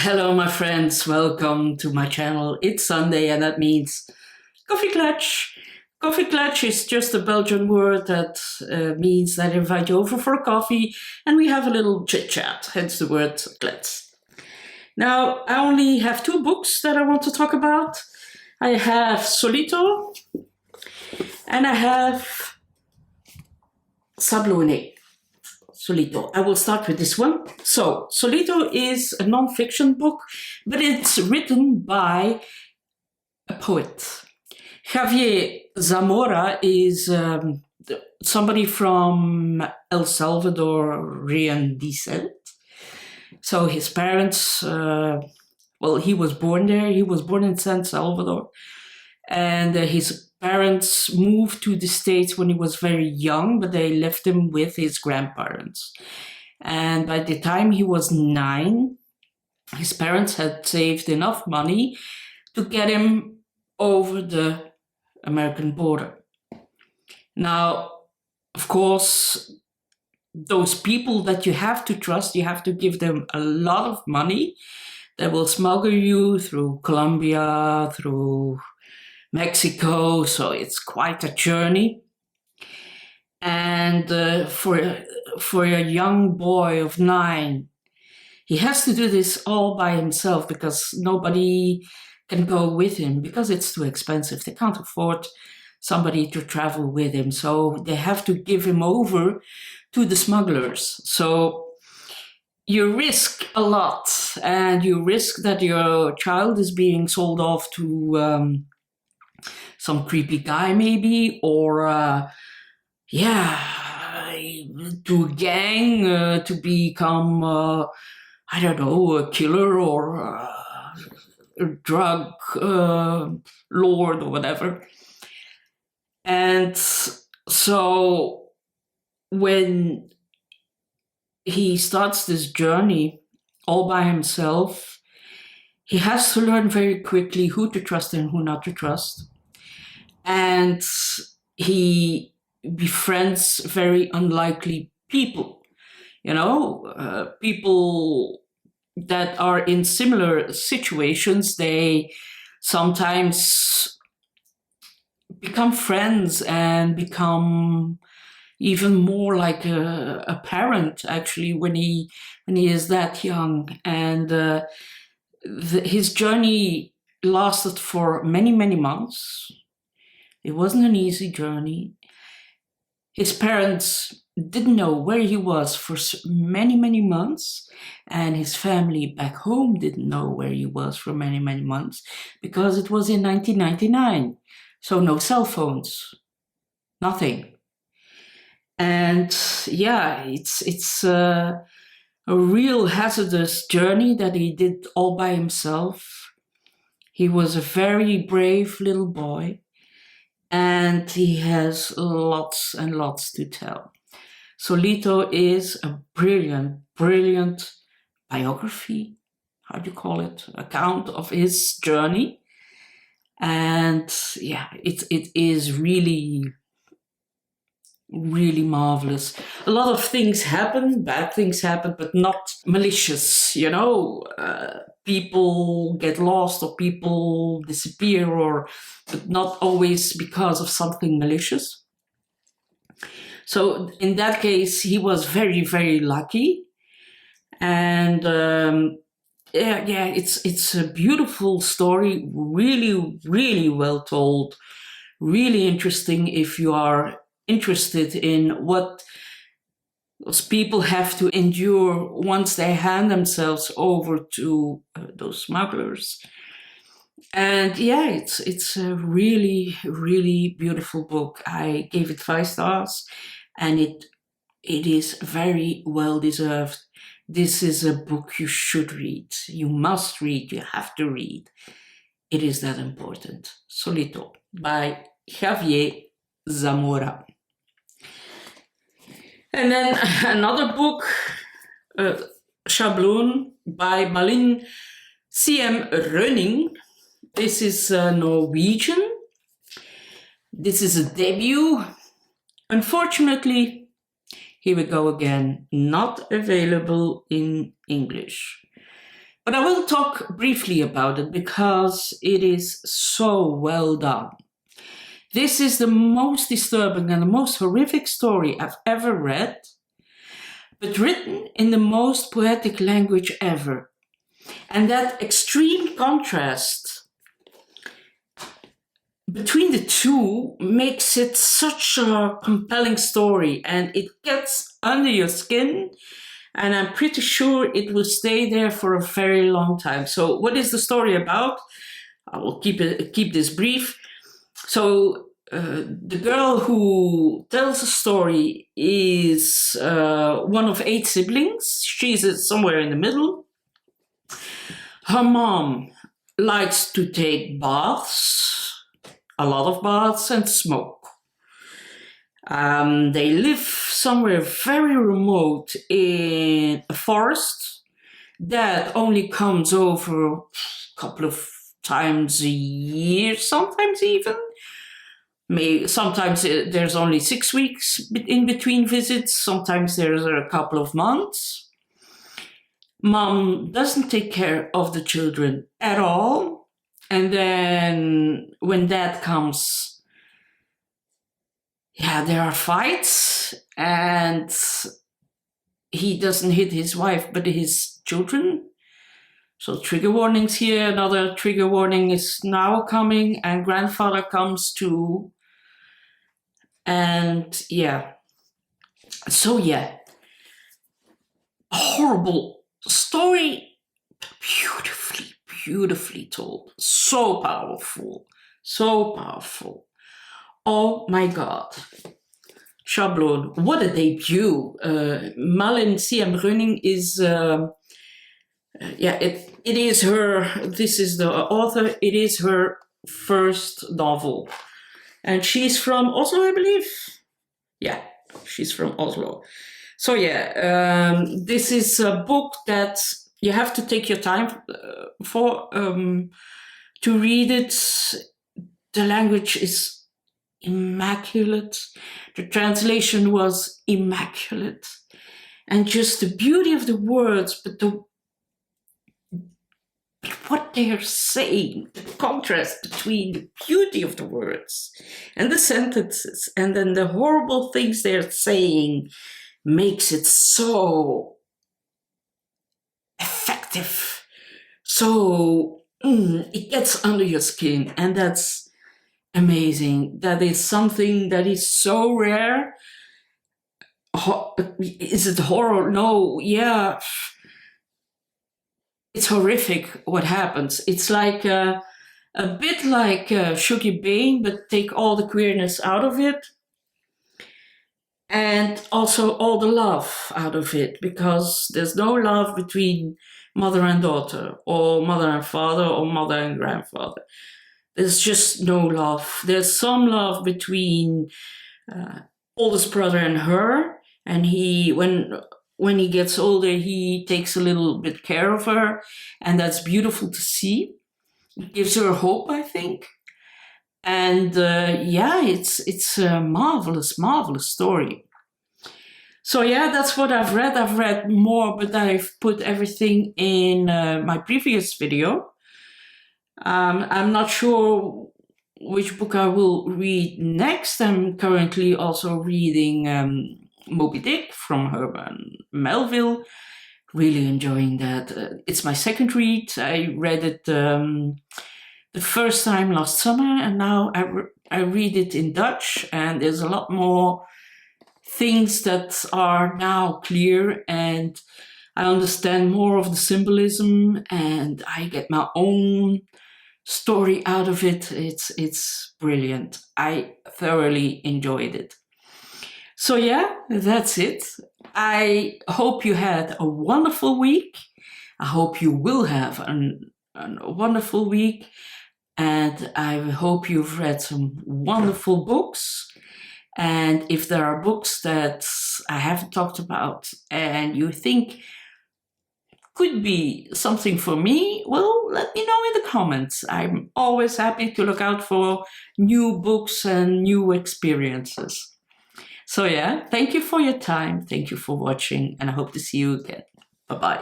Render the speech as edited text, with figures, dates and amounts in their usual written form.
Hello, my friends. Welcome to my channel. It's Sunday, and that means Coffee Klatch. Coffee Klatch is just a Belgian word that means that I invite you over for a coffee and we have a little chit-chat, hence the word klets. Now, I only have two books that I want to talk about. I have Solito and I have Sjablone. Solito. I will start with this one. So, Solito is a non-fiction book, but it's written by a poet. Javier Zamora is somebody from El Salvadorian descent. So his parents, he was born there. He was born in San Salvador. And his parents moved to the States when he was very young, but they left him with his grandparents. And by the time he was 9, his parents had saved enough money to get him over the American border. Now, of course, those people that you have to trust, you have to give them a lot of money. They will smuggle you through Colombia, through Mexico, so it's quite a journey. And for a young boy of 9, he has to do this all by himself because nobody can go with him because it's too expensive. They can't afford somebody to travel with him, so they have to give him over to the smugglers. So you risk a lot, and you risk that your child is being sold off to some creepy guy maybe, or to a gang, to become, I don't know, a killer or a drug lord or whatever. And so when he starts this journey all by himself, he has to learn very quickly who to trust and who not to trust. And he befriends very unlikely people, people that are in similar situations. They sometimes become friends and become even more like a parent, actually, when he is that young. And his journey lasted for many, many months. It wasn't an easy journey. His parents didn't know where he was for many, many months, and his family back home didn't know where he was for many, many months, because it was in 1999. So no cell phones, nothing. And yeah, it's a real hazardous journey that he did all by himself. He was a very brave little boy, and he has lots and lots to tell. Solito is a brilliant, brilliant biography, how do you call it, account of his journey. And yeah, it is really, really marvelous. A lot of things happen, bad things happen, but not malicious, people get lost or people disappear, but not always because of something malicious. So in that case, he was very, very lucky. And it's a beautiful story, really, really well told, really interesting if you are interested in what those people have to endure once they hand themselves over to those smugglers. And yeah, it's a really, really beautiful book. I gave it 5 stars, and it is very well deserved. This is a book you should read. You must read. You have to read. It is that important. Solito by Javier Zamora. And then another book, Sjablone by Malin Rønning. This is Norwegian. This is a debut. Unfortunately, here we go again, not available in English. But I will talk briefly about it because it is so well done. This is the most disturbing and the most horrific story I've ever read, but written in the most poetic language ever. And that extreme contrast between the two makes it such a compelling story, and it gets under your skin, and I'm pretty sure it will stay there for a very long time. So what is the story about? I will keep this brief. So the girl who tells the story is one of 8 siblings. She's somewhere in the middle. Her mom likes to take baths, a lot of baths, and smoke. They live somewhere very remote in a forest. Dad only comes over a couple of times a year, sometimes even. Sometimes there's only 6 weeks in between visits, sometimes there's a couple of months. Mom doesn't take care of the children at all. And then when Dad comes, there are fights, and he doesn't hit his wife, but his children. So trigger warnings here, another trigger warning is now coming, and grandfather comes too. And a horrible story, beautifully told. So powerful. Oh my God. Sjablone, what a debut. Malin Rønning is, it is her, this is the author, it is her first novel. And she's from Oslo, I believe. Yeah, she's from Oslo. So this is a book that you have to take your time for to read it. The language is immaculate. The translation was immaculate. And just the beauty of the words, but what they are saying, the contrast between the beauty of the words and the sentences, and then the horrible things they're saying, makes it so effective. So it gets under your skin, and that's amazing. That is something that is so rare. Is it horror? No, yeah. It's horrific what happens. It's like a bit like Sugar Bane, but take all the queerness out of it. And also all the love out of it, because there's no love between mother and daughter, or mother and father, or mother and grandfather. There's just no love. There's some love between oldest brother and her, and when he gets older, he takes a little bit care of her, and that's beautiful to see. It gives her hope, I think. And it's a marvelous story. So that's what I've read. I've read more, but I've put everything in my previous video. I'm not sure which book I will read next. I'm currently also reading Moby Dick from Herman Melville. Really enjoying that. It's my second read. I read it the first time last summer, and now I read it in Dutch, and there's a lot more things that are now clear, and I understand more of the symbolism, and I get my own story out of it. It's brilliant. I thoroughly enjoyed it. So that's it. I hope you had a wonderful week. I hope you will have a wonderful week. And I hope you've read some wonderful books. And if there are books that I haven't talked about and you think could be something for me, well, let me know in the comments. I'm always happy to look out for new books and new experiences. So thank you for your time. Thank you for watching, and I hope to see you again. Bye-bye.